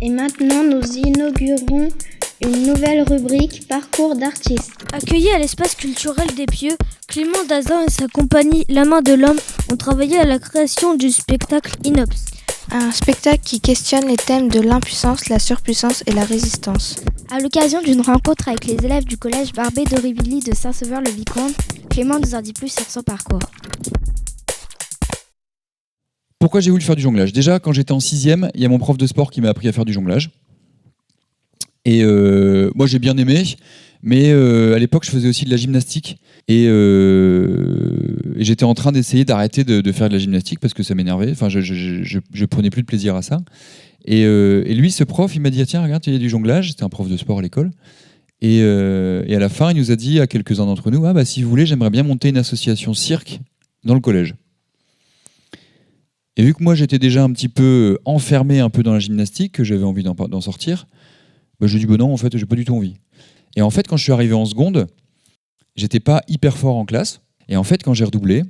Et maintenant, nous inaugurons une nouvelle rubrique Parcours d'artistes. Accueillis à l'espace culturel des Pieux, Clément Dazin et sa compagnie La Main de l'Homme ont travaillé à la création du spectacle Inops. Un spectacle qui questionne les thèmes de l'impuissance, la surpuissance et la résistance. À l'occasion d'une rencontre avec les élèves du collège Barbé d'Aurevilly de Saint-Sauveur-le-Vicomte, Clément nous en dit plus sur son parcours. Pourquoi j'ai voulu faire du jonglage ? Déjà, quand j'étais en 6e, il y a mon prof de sport qui m'a appris à faire du jonglage. Et moi, j'ai bien aimé, mais à l'époque, je faisais aussi de la gymnastique. Et j'étais en train d'essayer d'arrêter de faire de la gymnastique parce que ça m'énervait. Enfin, je prenais plus de plaisir à ça. Et lui, ce prof, il m'a dit « Tiens, regarde, il y a du jonglage ». C'était un prof de sport à l'école. Et à la fin, il nous a dit à quelques-uns d'entre nous « Ah, bah, si vous voulez, j'aimerais bien monter une association cirque dans le collège ». Et vu que moi, j'étais déjà un petit peu enfermé un peu dans la gymnastique, que j'avais envie d'en sortir, bah, je lui ai dit bah non, en fait, j'ai pas du tout envie. Et en fait, quand je suis arrivé en seconde, j'étais pas hyper fort en classe. Et en fait, quand j'ai redoublé,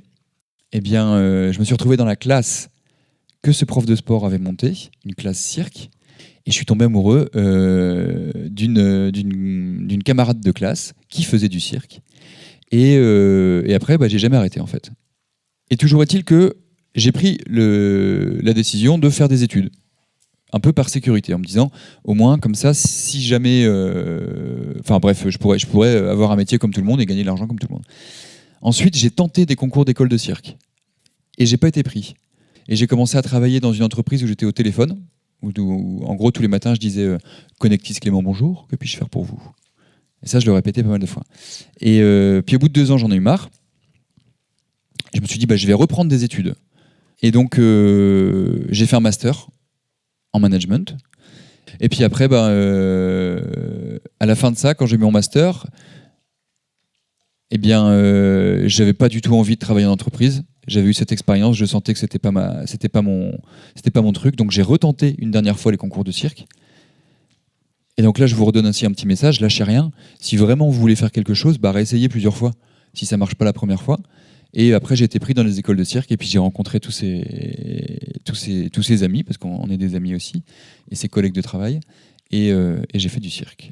eh bien, je me suis retrouvé dans la classe que ce prof de sport avait montée, une classe cirque. Et je suis tombé amoureux d'une camarade de classe qui faisait du cirque. Et après, bah, j'ai jamais arrêté, en fait. Et toujours est-il que j'ai pris la décision de faire des études. Un peu par sécurité, en me disant, au moins, comme ça, si jamais... Enfin bref, je pourrais avoir un métier comme tout le monde et gagner de l'argent comme tout le monde. Ensuite, j'ai tenté des concours d'école de cirque. Et j'ai pas été pris. Et j'ai commencé à travailler dans une entreprise où j'étais au téléphone, où en gros, tous les matins, je disais « Connectis Clément, bonjour, que puis-je faire pour vous ?» Et ça, je le répétais pas mal de fois. Et puis au bout de 2 ans, j'en ai eu marre. Je me suis dit, bah, je vais reprendre des études. Et donc, j'ai fait un master en management. Et puis après, à la fin de ça, quand j'ai eu mon master, eh bien, j'avais pas du tout envie de travailler en entreprise. J'avais eu cette expérience, je sentais que c'était pas mon truc. Donc j'ai retenté une dernière fois les concours de cirque. Et donc là, je vous redonne ainsi un petit message, lâchez rien. Si vraiment vous voulez faire quelque chose, bah, réessayez plusieurs fois. Si ça marche pas la première fois. Et après, j'ai été pris dans les écoles de cirque et puis j'ai rencontré tous ces amis, parce qu'on est des amis aussi, et ses collègues de travail, et j'ai fait du cirque.